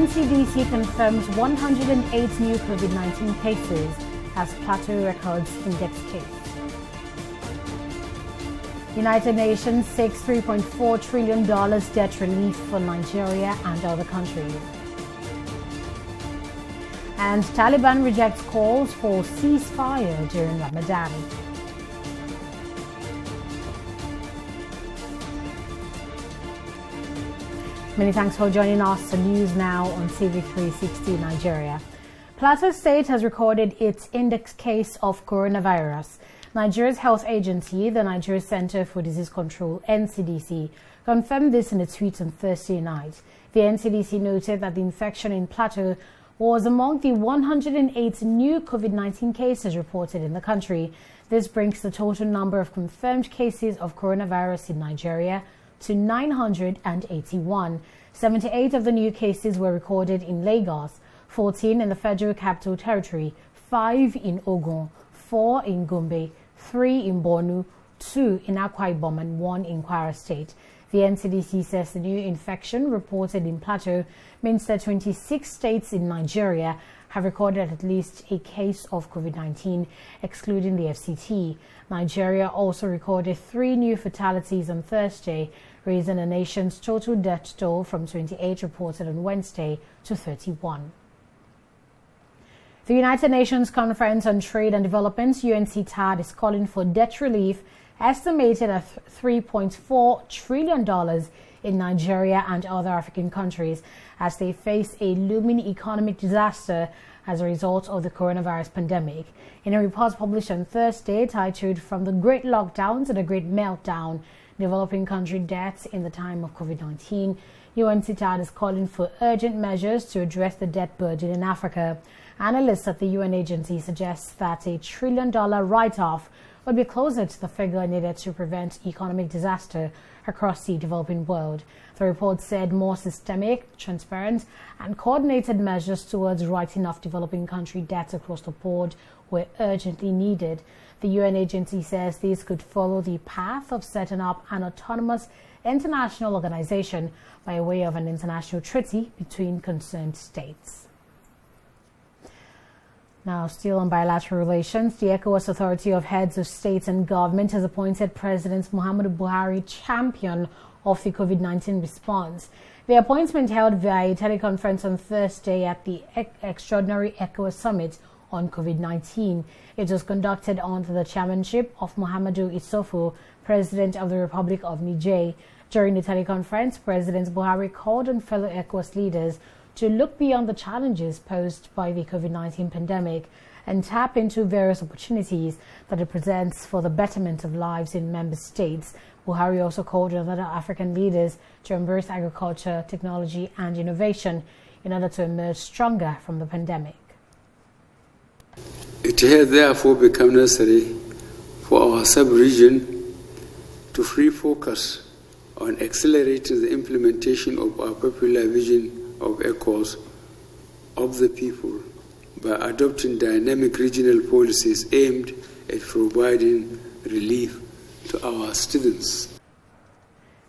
NCDC confirms 108 new COVID-19 cases as Plateau records index case. United Nations seeks $3.4 trillion debt relief for Nigeria and other countries. And Taliban rejects calls for ceasefire during Ramadan. Many thanks for joining us. The news now on TV360 Nigeria. Plateau State has recorded its index case of coronavirus. Nigeria's health agency, the Nigeria Center for Disease Control, NCDC, confirmed this in a tweet on Thursday night. The NCDC noted that the infection in Plateau was among the 108 new COVID-19 cases reported in the country. This brings the total number of confirmed cases of coronavirus in Nigeria to 981. 78 of the new cases were recorded in Lagos, 14 in the Federal Capital Territory, 5 in Ogun, 4 in Gombe, 3 in Borno, 2 in Akwa Ibom and 1 in Kwara State. The NCDC says the new infection reported in Plateau means that 26 states in Nigeria have recorded at least a case of COVID-19, excluding the FCT. Nigeria also recorded 3 new fatalities on Thursday, raising the nation's total death toll from 28 reported on Wednesday to 31. The United Nations Conference on Trade and Development, UNCTAD, is calling for debt relief estimated at $3.4 trillion in Nigeria and other African countries as they face a looming economic disaster as a result of the coronavirus pandemic. In a report published on Thursday titled "From the Great Lockdown to the Great Meltdown, Developing Country Debts in the Time of COVID-19," UNCTAD is calling for urgent measures to address the debt burden in Africa. Analysts at the UN agency suggest that $1 trillion write-off would be closer to the figure needed to prevent economic disaster across the developing world. The report said more systemic, transparent, and coordinated measures towards writing off developing country debts across the board were urgently needed. The UN agency says this could follow the path of setting up an autonomous international organization by way of an international treaty between concerned states. Now, still on bilateral relations, the ECOWAS Authority of Heads of State and Government has appointed President Muhammadu Buhari champion of the COVID-19 response. The appointment held via a teleconference on Thursday at the Extraordinary ECOWAS Summit on COVID-19. It was conducted under the chairmanship of Muhammadu Issoufou, President of the Republic of Niger. During the teleconference, President Buhari called on fellow ECOWAS leaders to look beyond the challenges posed by the COVID-19 pandemic and tap into various opportunities that it presents for the betterment of lives in member states. Buhari also called on other African leaders to embrace agriculture, technology and innovation in order to emerge stronger from the pandemic. It has therefore become necessary for our sub-region to refocus on accelerating the implementation of our popular vision of ECOWAS of the people by adopting dynamic regional policies aimed at providing relief to our students.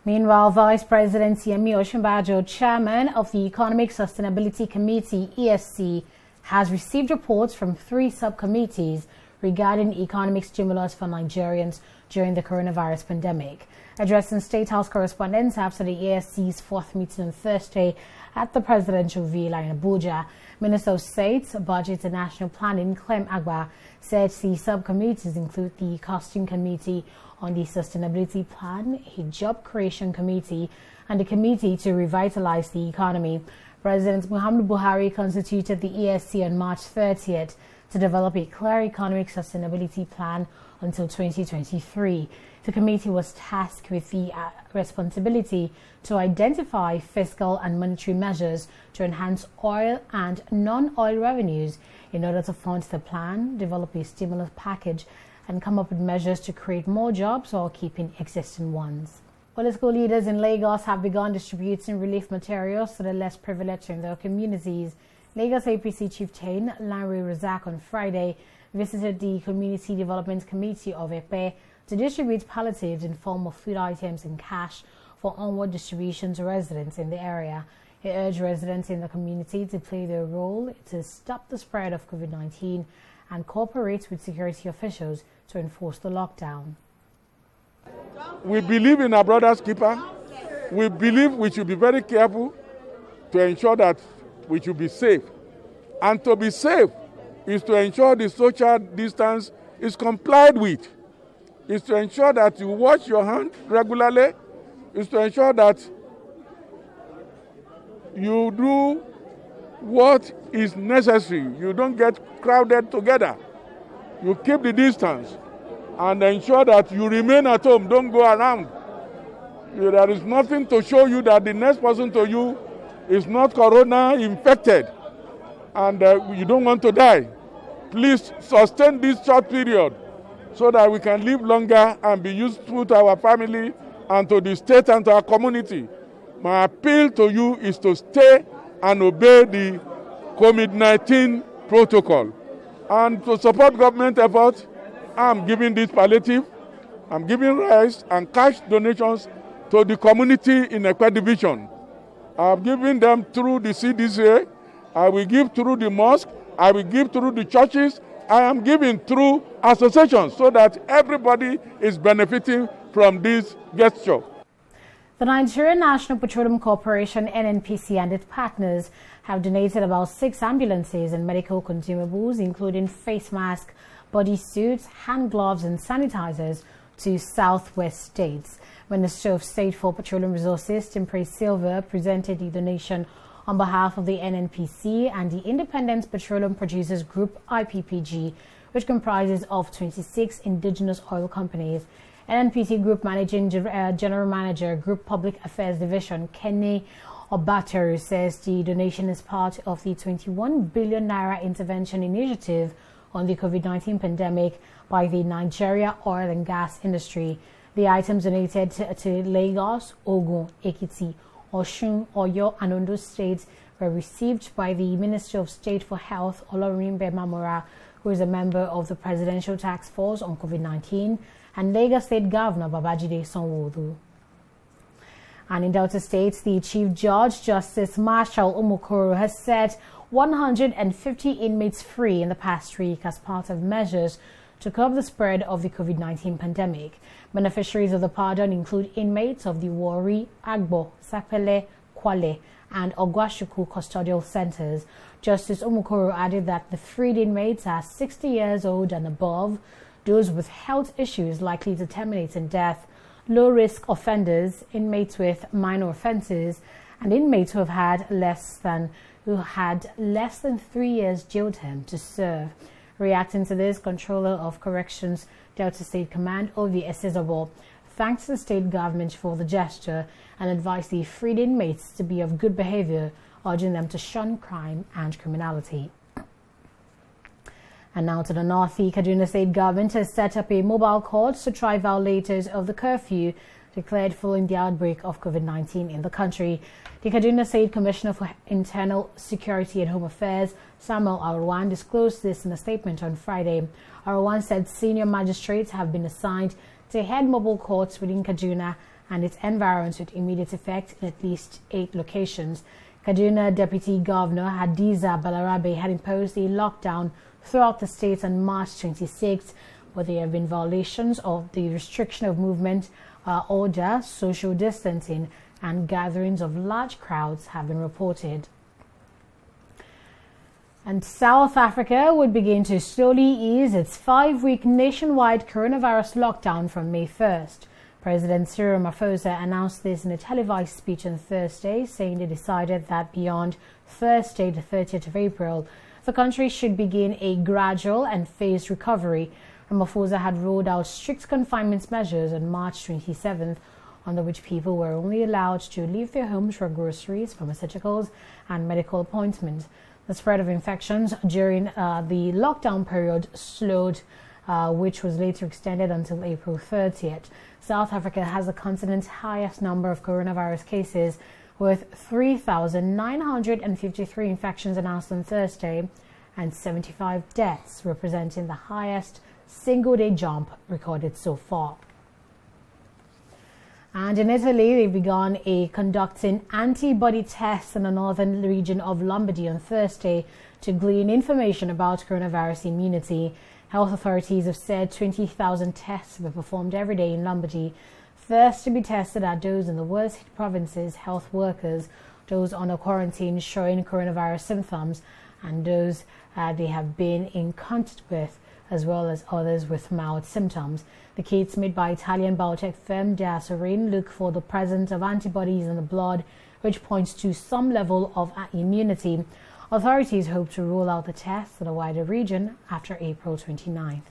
Meanwhile, Vice President Yemi Osinbajo, chairman of the Economic Sustainability Committee, ESC, has received reports from 3 subcommittees regarding economic stimulus for Nigerians during the coronavirus pandemic. Addressing State House correspondents after the ESC's 4th meeting on Thursday at the presidential villa in Abuja, Minister of State, Budget and National Planning, Clem Agba, said the subcommittees include the Costing Committee on the Sustainability Plan, a Job Creation Committee, and a Committee to Revitalize the Economy. President Muhammadu Buhari constituted the ESC on March 30th to develop a clear economic sustainability plan until 2023. The committee was tasked with the responsibility to identify fiscal and monetary measures to enhance oil and non-oil revenues in order to fund the plan, develop a stimulus package, and come up with measures to create more jobs or keeping existing ones. Political leaders in Lagos have begun distributing relief materials to the less privileged in their communities. Lagos APC chieftain Lanre Razak on Friday visited the Community Development Committee of Epe to distribute palliatives in form of food items and cash for onward distribution to residents in the area. He urged residents in the community to play their role to stop the spread of COVID-19 and cooperate with security officials to enforce the lockdown. We believe in our brother's keeper. We believe we should be very careful to ensure that we should be safe. And to be safe is to ensure the social distance is complied with. Is to ensure that you wash your hands regularly. Is to ensure that you do what is necessary. You don't get crowded together. You keep the distance and ensure that you remain at home. Don't go around. There is nothing to show you that the next person to you is not corona infected and you don't want to die. Please sustain this short period so that we can live longer and be useful to our family and to the state and to our community. My appeal to you is to stay and obey the COVID-19 protocol. And to support government efforts, I'm giving this palliative, I'm giving rice and cash donations to the community in Ekpe division. I've given them through the CDCA, I will give through the mosque, I will give through the churches, I am giving through associations so that everybody is benefiting from this gesture. The Nigerian National Petroleum Corporation (NNPC) and its partners have donated about 6 ambulances and medical consumables, including face masks, body suits, hand gloves, and sanitizers to southwest states. Minister of State for Petroleum Resources, Timothy Silva, presented the donation on behalf of the NNPC and the Independent Petroleum Producers Group (IPPG), which comprises of 26 indigenous oil companies. NNPC Group Managing General Manager, Group Public Affairs Division, Kenny Obataru, says the donation is part of the 21 billion naira intervention initiative on the COVID-19 pandemic by the Nigeria oil and gas industry. The items donated to Lagos, Ogun, Ekiti, Osun, Oyo, and Ondo states were received by the Minister of State for Health, Olorimbe Mamora, who is a member of the Presidential Task Force on COVID-19, and Lagos State Governor Babajide Sanwo-Olu. And in Delta State, the Chief Judge, Justice Marshall Omokoro, has set 150 inmates free in the past week as part of measures to curb the spread of the COVID-19 pandemic. Beneficiaries of the pardon include inmates of the Warri, Agbo, Sapele, Kwale, and Ogwashuku custodial centers. Justice Omokoro added that the freed inmates are 60 years old and above, those with health issues likely to terminate in death, low-risk offenders, inmates with minor offenses, and inmates who had less than 3 years jail term to serve. Reacting to this, Controller of Corrections, Delta State Command, Ovi Esezabo, thanked the state government for the gesture and advised the freed inmates to be of good behavior, urging them to shun crime and criminality. And now to the north, the Kaduna State government has set up a mobile court to try violators of the curfew declared following the outbreak of COVID-19 in the country. The Kaduna State Commissioner for Internal Security and Home Affairs, Samuel Arwan, disclosed this in a statement on Friday. Arwan said senior magistrates have been assigned to head mobile courts within Kaduna and its environs with immediate effect in at least 8 locations. Kaduna Deputy Governor Hadiza Balarabe had imposed a lockdown throughout the state on March 26th, but there have been violations of the restriction of movement order, social distancing, and gatherings of large crowds have been reported. And South Africa would begin to slowly ease its 5-week nationwide coronavirus lockdown from May 1st. President Cyril Ramaphosa announced this in a televised speech on Thursday, saying they decided that beyond Thursday, the 30th of April, the country should begin a gradual and phased recovery. Ramaphosa had rolled out strict confinement measures on March 27th, under which people were only allowed to leave their homes for groceries, pharmaceuticals, and medical appointments. The spread of infections during the lockdown period slowed, which was later extended until April 30th. South Africa has the continent's highest number of coronavirus cases, with 3,953 infections announced on Thursday and 75 deaths, representing the highest single-day jump recorded so far. And in Italy, they've begun conducting antibody tests in the northern region of Lombardy on Thursday to glean information about coronavirus immunity. Health authorities have said 20,000 tests were performed every day in Lombardy. First to be tested are those in the worst hit provinces, health workers, those under quarantine showing coronavirus symptoms, and those they have been in contact with, as well as others with mild symptoms. The kits made by Italian biotech firm Diasorin look for the presence of antibodies in the blood, which points to some level of immunity. Authorities hope to roll out the tests in a wider region after April 29th.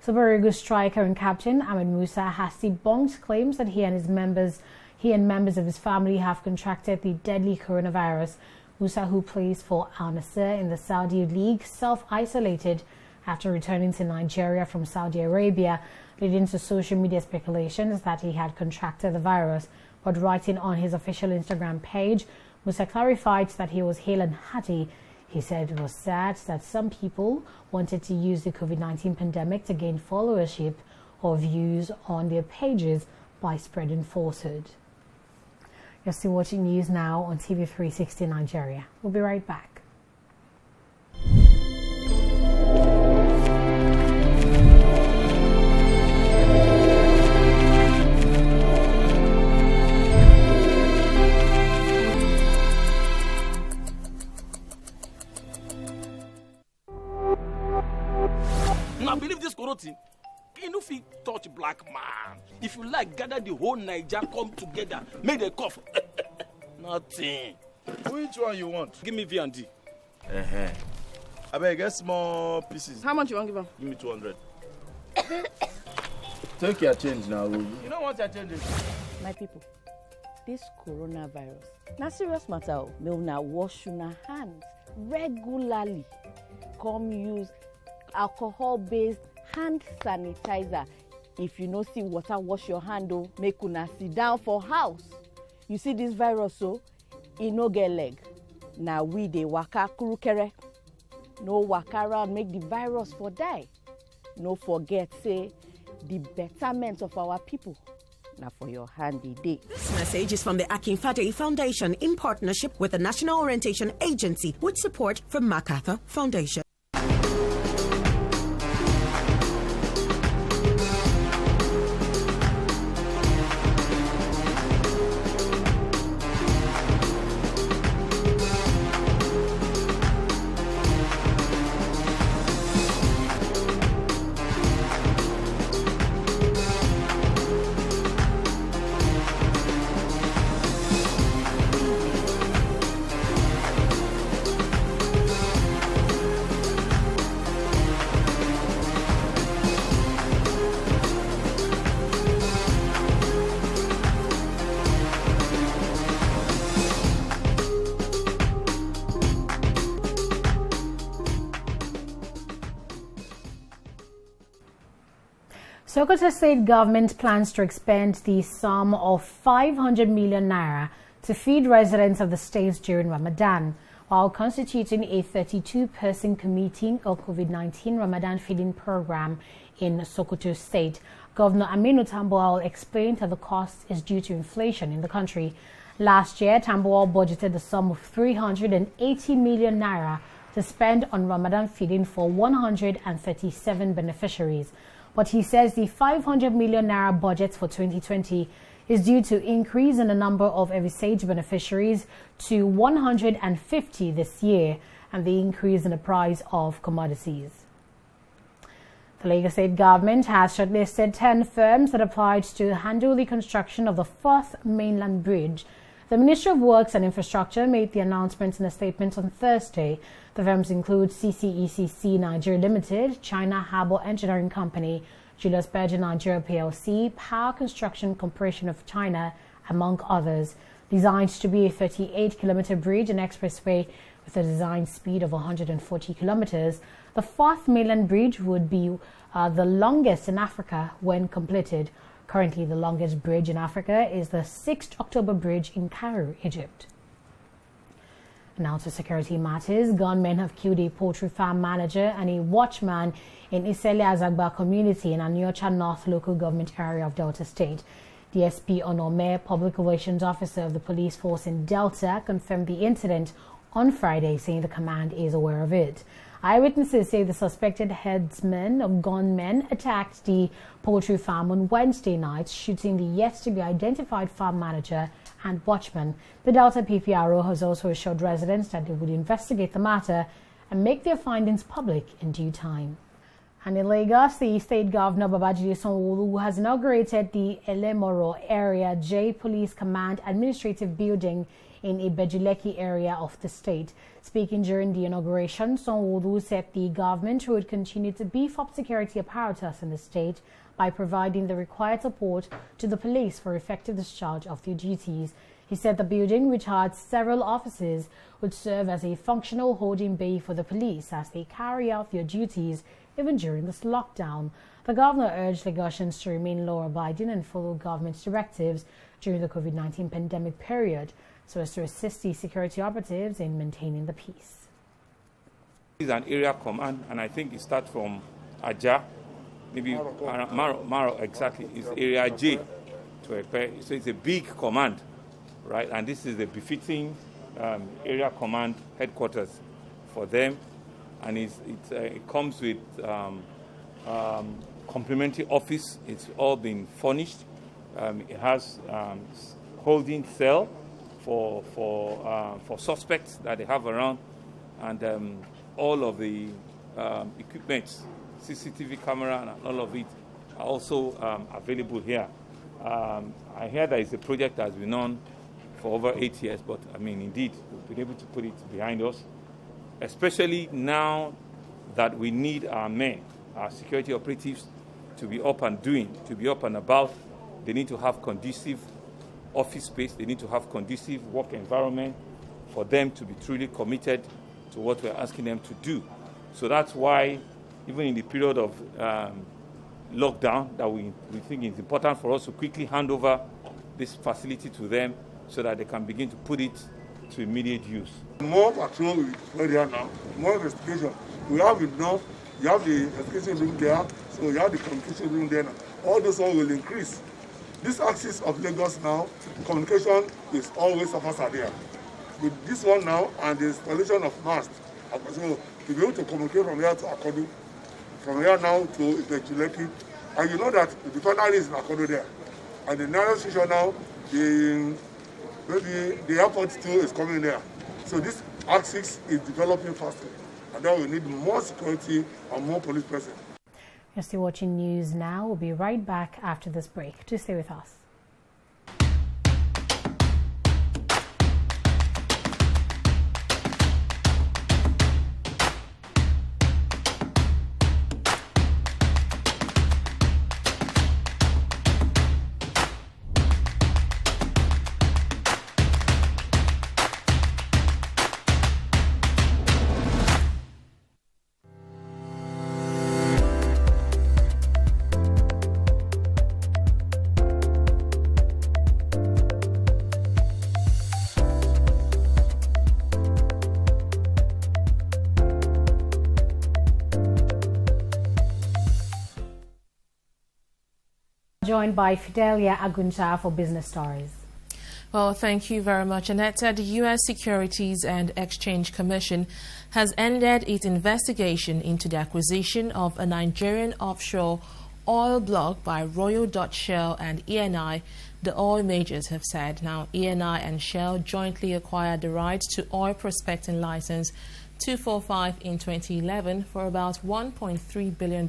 Super Eagles striker and captain Ahmed Musa has debunked claims that he and members of his family have contracted the deadly coronavirus. Musa, who plays for Al Nassr in the Saudi League, self-isolated after returning to Nigeria from Saudi Arabia, leading to social media speculations that he had contracted the virus. But writing on his official Instagram page, Musa clarified that he was hale and hearty. He said it was sad that some people wanted to use the COVID-19 pandemic to gain followership or views on their pages by spreading falsehood. You're still watching news now on TV360 Nigeria. We'll be right back. Now believe this corrupting. You know if you touch black man. If you like, gather the whole Niger, come together, make the cough. Nothing. Which one you want? Give me V&D. I beg, get small pieces. How much you want to give him? Give me 200. Take your change now. You don't want your change. My people, this coronavirus, na serious matter. May una wash una hands regularly. Come use alcohol-based hand sanitizer. If you no see water, wash your hand. Make una sit down for house. You see this virus, so e no get leg. Now we dey waka kurukere. No waka around, make the virus for die. No forget, say the betterment of our people. Now for your handy day. This message is from the Akinfade Foundation in partnership with the National Orientation Agency with support from MacArthur Foundation. Sokoto State government plans to expend the sum of 500 million naira to feed residents of the state during Ramadan, while constituting a 32-person committee of COVID-19 Ramadan feeding program in Sokoto State. Governor Aminu Tambuwal explained that the cost is due to inflation in the country. Last year, Tambuwal budgeted the sum of 380 million naira to spend on Ramadan feeding for 137 beneficiaries. But he says the 500 million naira budget for 2020 is due to increase in the number of Evisage beneficiaries to 150 this year and the increase in the price of commodities. The Lagos State government has shortlisted 10 firms that applied to handle the construction of the 4th mainland bridge. The Ministry of Works and Infrastructure made the announcement in a statement on Thursday. The firms include CCECC Nigeria Limited, China Harbour Engineering Company, Julius Berger Nigeria PLC, Power Construction Corporation of China, among others. Designed to be a 38-kilometer bridge and expressway with a design speed of 140 kilometers, the 4th mainland bridge would be the longest in Africa when completed. Currently, the longest bridge in Africa is the 6th October Bridge in Cairo, Egypt. Now to security matters, gunmen have killed a poultry farm manager and a watchman in Isele Azagba community in Aniocha North local government area of Delta State. DSP Onome, public relations officer of the police force in Delta, confirmed the incident on Friday, saying the command is aware of it. Eyewitnesses say the suspected headsmen of gunmen attacked the poultry farm on Wednesday night, shooting the yet-to-be-identified farm manager and watchman. The Delta PPRO has also assured residents that they would investigate the matter and make their findings public in due time. And in Lagos, the state governor Babajide Sanwo-Olu has inaugurated the Elemoro Area J Police Command Administrative Building in Ibejuleki area of the state. Speaking during the inauguration, Sanwo-Olu said the government would continue to beef up security apparatus in the state by providing the required support to the police for effective discharge of their duties. He said the building, which had several offices, would serve as a functional holding bay for the police as they carry out their duties even during this lockdown. The governor urged Lagosians to remain law-abiding and follow government's directives during the COVID-19 pandemic period so as to assist the security operatives in maintaining the peace. It's an area command, and I think it starts from Aja, maybe Maro exactly, is area J to Epe. So it's a big command, right? And this is a befitting area command headquarters for them. And it comes with complementary office. It's all been furnished. It has holding cell for suspects that they have around, and all of the equipment, CCTV camera, and all of it are also available here. I hear that it's a project that has been on for over 8 years, but I mean, indeed, we've been able to put it behind us. Especially now that we need our men, our security operatives, to be up and doing, to be up and about. They need to have conducive office space. They need to have conducive work environment for them to be truly committed to what we're asking them to do. So that's why, even in the period of lockdown, that we think it's important for us to quickly hand over this facility to them so that they can begin to put it to immediate use. More patrol is there now, more investigation. We have enough, you have the investigation room there, so you have the communication room there now. All those all will increase. This axis of Lagos now, communication is always faster there. With this one now and the installation of masts, so to be able to communicate from here to Akodo, from here now to Ibejuleki, and you know that the refinery is in Akodo there. And the nearest station now, the airport too is coming there. So this axis is developing faster. And then we need more security and more police presence. You're still watching News Now. We'll be right back after this break. Do stay with us. Joined by Fidelia Aguncha for Business Stories. Well, thank you very much, Annetta. The U.S. Securities and Exchange Commission has ended its investigation into the acquisition of a Nigerian offshore oil block by Royal Dutch Shell and ENI, the oil majors have said. Now, ENI and Shell jointly acquired the rights to oil prospecting license 245 in 2011 for about $1.3 billion,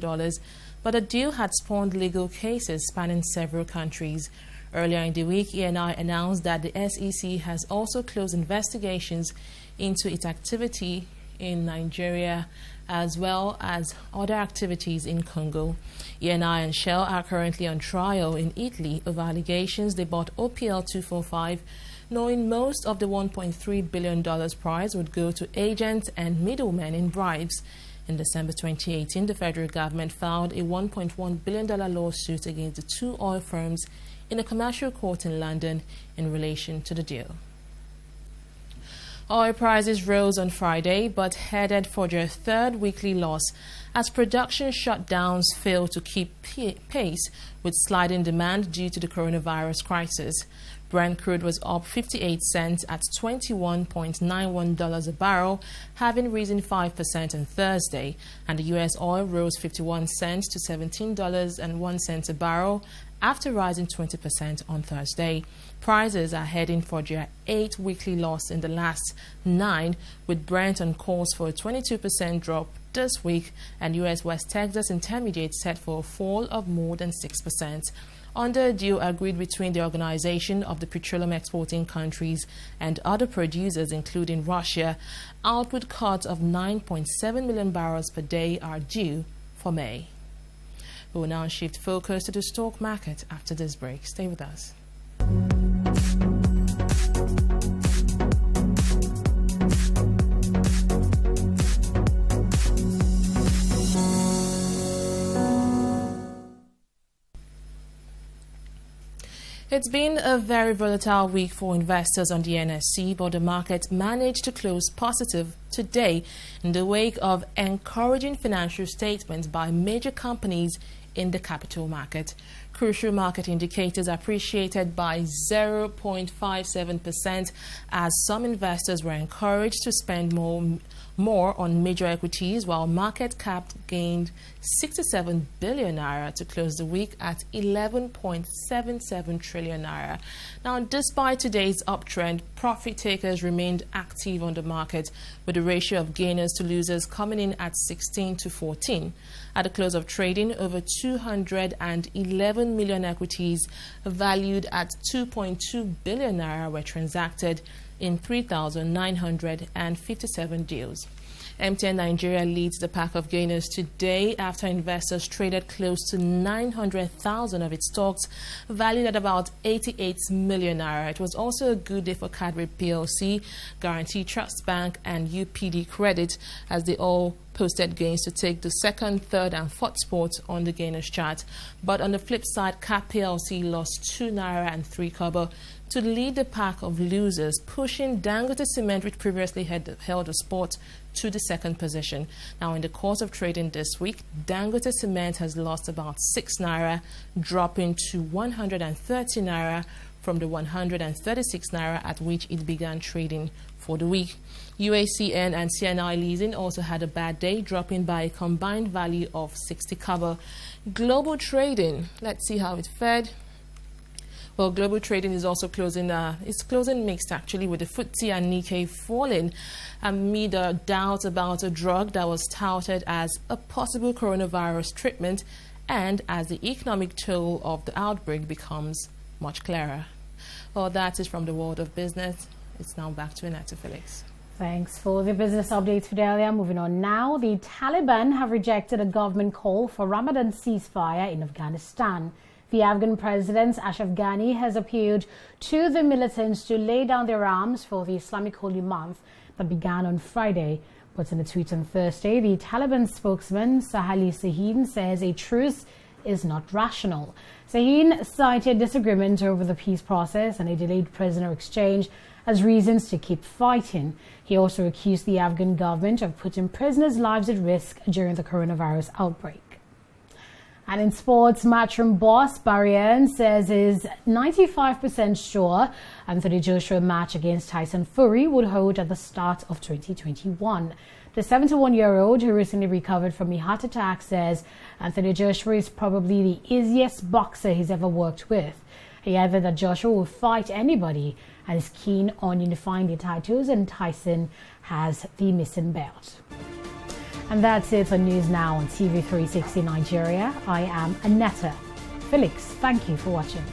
but the deal had spawned legal cases spanning several countries. Earlier in the week, ENI announced that the SEC has also closed investigations into its activity in Nigeria as well as other activities in Congo. ENI and Shell are currently on trial in Italy over allegations they bought OPL 245, knowing most of the $1.3 billion prize would go to agents and middlemen in bribes. In December 2018, the federal government filed a $1.1 billion lawsuit against the two oil firms in a commercial court in London in relation to the deal. Oil prices rose on Friday but headed for their third weekly loss as production shutdowns failed to keep pace with sliding demand due to the coronavirus crisis. Brent crude was up 58 cents at $21.91 a barrel, having risen 5% on Thursday, and the U.S. oil rose 51 cents to $17.01 a barrel after rising 20% on Thursday. Prices are heading for their 8th weekly loss in the last 9, with Brent on course for a 22% drop this week and U.S. West Texas Intermediate set for a fall of more than 6%. Under a deal agreed between the Organization of the Petroleum Exporting Countries and other producers, including Russia, output cuts of 9.7 million barrels per day are due for May. We will now shift focus to the stock market after this break. Stay with us. It's been a very volatile week for investors on the NSE, but the market managed to close positive today in the wake of encouraging financial statements by major companies in the capital market. Crucial market indicators appreciated by 0.57% as some investors were encouraged to spend more on major equities, while market cap gained 67 billion naira to close the week at 11.77 trillion naira. Now, despite today's uptrend, profit takers remained active on the market, with the ratio of gainers to losers coming in at 16-14. At the close of trading, over 211 million equities valued at 2.2 billion naira were transacted in 3,957 deals. MTN Nigeria leads the pack of gainers today after investors traded close to 900,000 of its stocks, valued at about 88 million naira. It was also a good day for Cadbury PLC, Guarantee Trust Bank, and UPD Credit, as they all posted gains to take the second, third, and fourth spots on the gainers chart. But on the flip side, Cap PLC lost 2 naira and 3 kobo to lead the pack of losers, pushing Dangote Cement, which previously had held the spot, to the second position. Now, in the course of trading this week, Dangote Cement has lost about 6 naira, dropping to 130 naira from the 136 naira at which it began trading for the week. UACN and CNI Leasing also had a bad day, dropping by a combined value of 60 kobo. Global trading, let's see how it fared. Well, global trading is also closing mixed, actually, with the FTSE and Nikkei falling amid a doubt about a drug that was touted as a possible coronavirus treatment, and as the economic toll of the outbreak becomes much clearer. Well, that is from the world of business. It's now back to Annette Felix. Thanks for the business updates, Fidelia. Moving on now, the Taliban have rejected a government call for Ramadan ceasefire in Afghanistan. The Afghan president, Ashraf Ghani, has appealed to the militants to lay down their arms for the Islamic holy month that began on Friday. But in a tweet on Thursday, the Taliban spokesman, Sahali Sahin, says a truce is not rational. Sahin cited disagreement over the peace process and a delayed prisoner exchange as reasons to keep fighting. He also accused the Afghan government of putting prisoners' lives at risk during the coronavirus outbreak. And in sports, Matchroom boss Barry Earns says he's 95% sure Anthony Joshua match against Tyson Fury would hold at the start of 2021. The 71-year-old, who recently recovered from a heart attack, says Anthony Joshua is probably the easiest boxer he's ever worked with. He added that Joshua will fight anybody and is keen on unifying the titles, and Tyson has the missing belt. And that's it for News Now on TV360 Nigeria. I am Annette Felix. Thank you for watching.